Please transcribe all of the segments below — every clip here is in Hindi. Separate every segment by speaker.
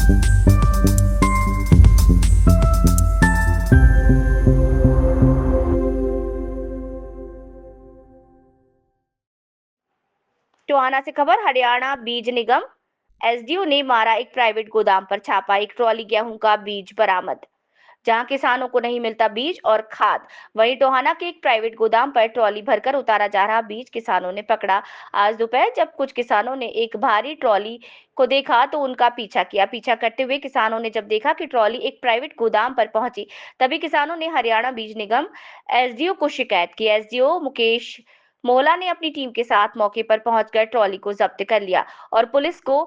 Speaker 1: टोहाना से खबर। हरियाणा बीज निगम एसडीओ ने मारा एक प्राइवेट गोदाम पर छापा। एक ट्रॉली गेहूं का बीज बरामद। जहां किसानों को नहीं मिलता बीज और खाद, वहीं टोहाना के एक प्राइवेट गोदाम पर ट्रॉली भरकर उतारा जा रहा बीज किसानों ने पकड़ा। आज दोपहर जब कुछ किसानों ने एक भारी ट्रॉली को देखा तो उनका पीछा किया। पीछा करते हुए किसानों ने जब देखा कि ट्रॉली एक प्राइवेट गोदाम पर पहुंची, तभी किसानों ने हरियाणा बीज निगम एसडीओ को शिकायत की। एसडीओ मुकेश मोहला ने अपनी टीम के साथ मौके पर पहुंचकर ट्रॉली को जब्त कर लिया और पुलिस को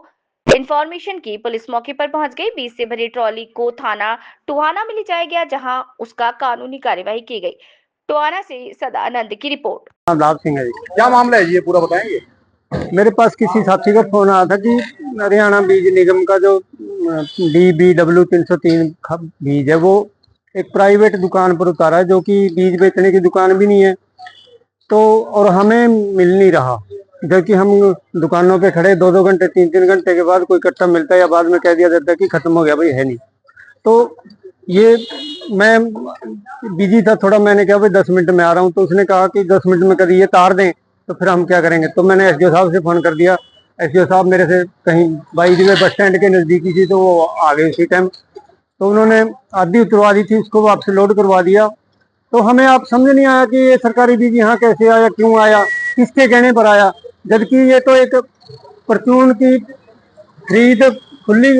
Speaker 1: इंफॉर्मेशन की। पुलिस मौके पर पहुंच गई। बीज से भरी ट्रॉली को थाना टोहाना में ले जाया गया, जहां उसका कानूनी कार्यवाही की गई। टोहाना से सदानंद की रिपोर्ट।
Speaker 2: लाभ सिंह है जी।
Speaker 3: क्या मामला है जी, ये पूरा बताएंगे?
Speaker 2: मेरे पास किसी साथी का फोन आया था कि हरियाणा बीज निगम का जो DBW 303 बीज है वो एक प्राइवेट दुकान पर उतारा है, जो कि बीज बेचने की दुकान भी नहीं है, तो और हमें मिल नहीं रहा। जबकि हम दुकानों पे खड़े 2-2 घंटे 3-3 घंटे के बाद कोई कट्टा मिलता है या बाद में कह दिया जाता है कि खत्म हो गया भाई, है नहीं। तो ये मैं बिजी था थोड़ा, मैंने कहा भाई 10 मिनट में आ रहा हूँ, तो उसने कहा कि 10 मिनट में कभी ये तार दें तो फिर हम क्या करेंगे। तो मैंने एसडीओ साहब से फोन कर दिया। एसडीओ साहब मेरे से कहीं बाई दी बस स्टैंड के नजदीकी थी, तो वो आ गए उसी टाइम। तो उन्होंने आधी उतरवा दी थी, उसको वापस लोड करवा दिया। तो हमें आप समझ नहीं आया कि ये सरकारी बीज यहाँ कैसे आया, क्यों आया, किसके कहने पर आया, जबकि ये तो एक परचून की खरीद खुली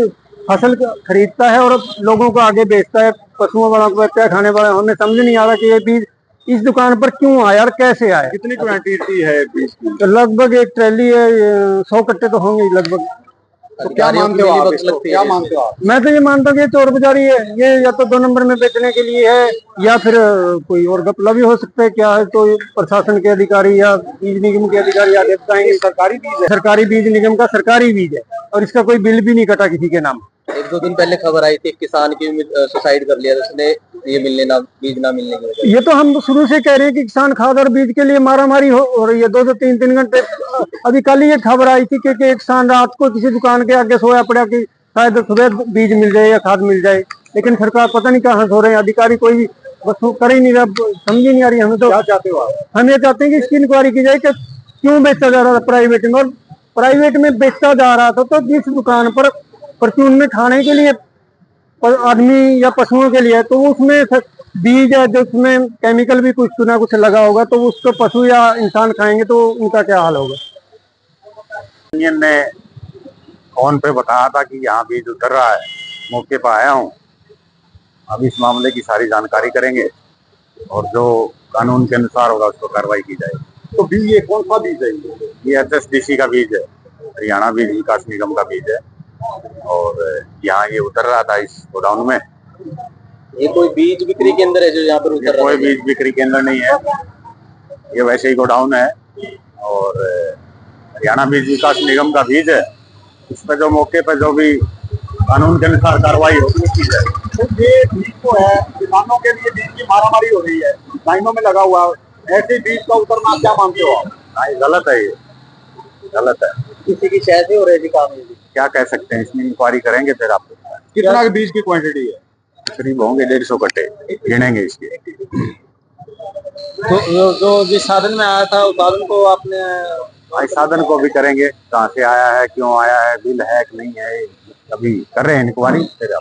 Speaker 2: फसल खरीदता है और लोगों को आगे बेचता है, पशुओं वालों को बेचता है, खाने वाला। हमें समझ नहीं आ रहा कि ये बीज इस दुकान पर क्यों आया और कैसे आया।
Speaker 3: कितनी क्वांटिटी है बीज की?
Speaker 2: तो लगभग एक ट्रैली है, 100 कट्टे तो होंगे लगभग।
Speaker 3: तो क्या मानते हो आप इसको? क्या मानते हो आप?
Speaker 2: मैं तो ये मानता हूँ कि ये चोर बाजारी है। ये या तो 2 नंबर में बेचने के लिए है या फिर कोई और गपला भी हो सकता है। क्या है, तो प्रशासन के अधिकारी या बीज निगम के अधिकारी आगे बताएंगे।
Speaker 3: सरकारी बीज है?
Speaker 2: सरकारी बीज निगम का सरकारी बीज है और इसका कोई बिल भी नहीं कटा किसी के नाम।
Speaker 4: 1-2 दिन पहले खबर आई थी किसान की सुसाइड कर लिया, उसने ये बीज ना मिलने की वजह।
Speaker 2: ये तो हम शुरू से कह रहे हैं कि किसान खाद और बीज के लिए मारामारी हो रही है 2-2 3-3 घंटे। अभी कल ही ये खबर आई थी कि एक किसान रात को किसी दुकान के आगे सोया पड़ा कि शायद सुबह बीज मिल जाए या खाद मिल जाए, लेकिन सरकार पता नहीं कहाँ सो रहे हैं। अधिकारी कोई भी बस कर ही नहीं रहा, समझ ही नहीं आ रही। हमें तो
Speaker 3: क्या चाहते हो आप?
Speaker 2: हम ये चाहते हैं कि इसकी इंक्वायरी की जाए कि क्यों बेचा जा रहा था प्राइवेट में, और प्राइवेट में बेचा जा रहा था तो जिस दुकान पर परचून में खाने के लिए आदमी या पशुओं के लिए, तो उसमें बीज है जो उसमें केमिकल भी कुछ ना कुछ लगा होगा, तो उसको पशु या इंसान खाएंगे तो उनका क्या हाल होगा।
Speaker 5: यूनियन ने फोन पे बताया था कि यहाँ बीज उतर रहा है, मौके पर आया हूँ। अब इस मामले की सारी जानकारी करेंगे और जो कानून के अनुसार होगा उसको कार्रवाई की जाएगी।
Speaker 3: तो बीज ये कौन सा बीज है?
Speaker 5: ये HSDC का बीज है, हरियाणा बीज विकास निगम का बीज है, और यहाँ ये उतर रहा था इस गोडाउन में।
Speaker 4: ये कोई बीज बिक्री केंद्र है जो यहाँ पर उतर रहा है?
Speaker 5: कोई बीज बिक्री केंद्र नहीं है, ये वैसे ही गोडाउन है और हरियाणा बीज विकास निगम का बीज है। इस पर जो मौके पर जो भी कानून के अनुसार कार्रवाई होगी की जाए।
Speaker 3: तो ये बीज तो है, किसानों के लिए बीज की मारामारी हो रही है, लाइनों में लगा हुआ है, ऐसे बीज का उतरना क्या मानते हो आप?
Speaker 5: नहीं, गलत है, ये गलत है।
Speaker 4: किसी की शायद हो रही थी काम,
Speaker 5: क्या कह सकते हैं, इसमें इंक्वायरी करेंगे फिर आपको।
Speaker 3: कितना बीज की क्वांटिटी है?
Speaker 5: करीब होंगे 150 कट्टे, गिनेंगे इसके।
Speaker 4: तो जो जिस साधन में आया था उस साधन को आपने
Speaker 5: इस साधन को भी करेंगे, कहाँ से आया है, क्यों आया है, बिल है कि नहीं है, अभी कर रहे हैं इंक्वायरी। फिर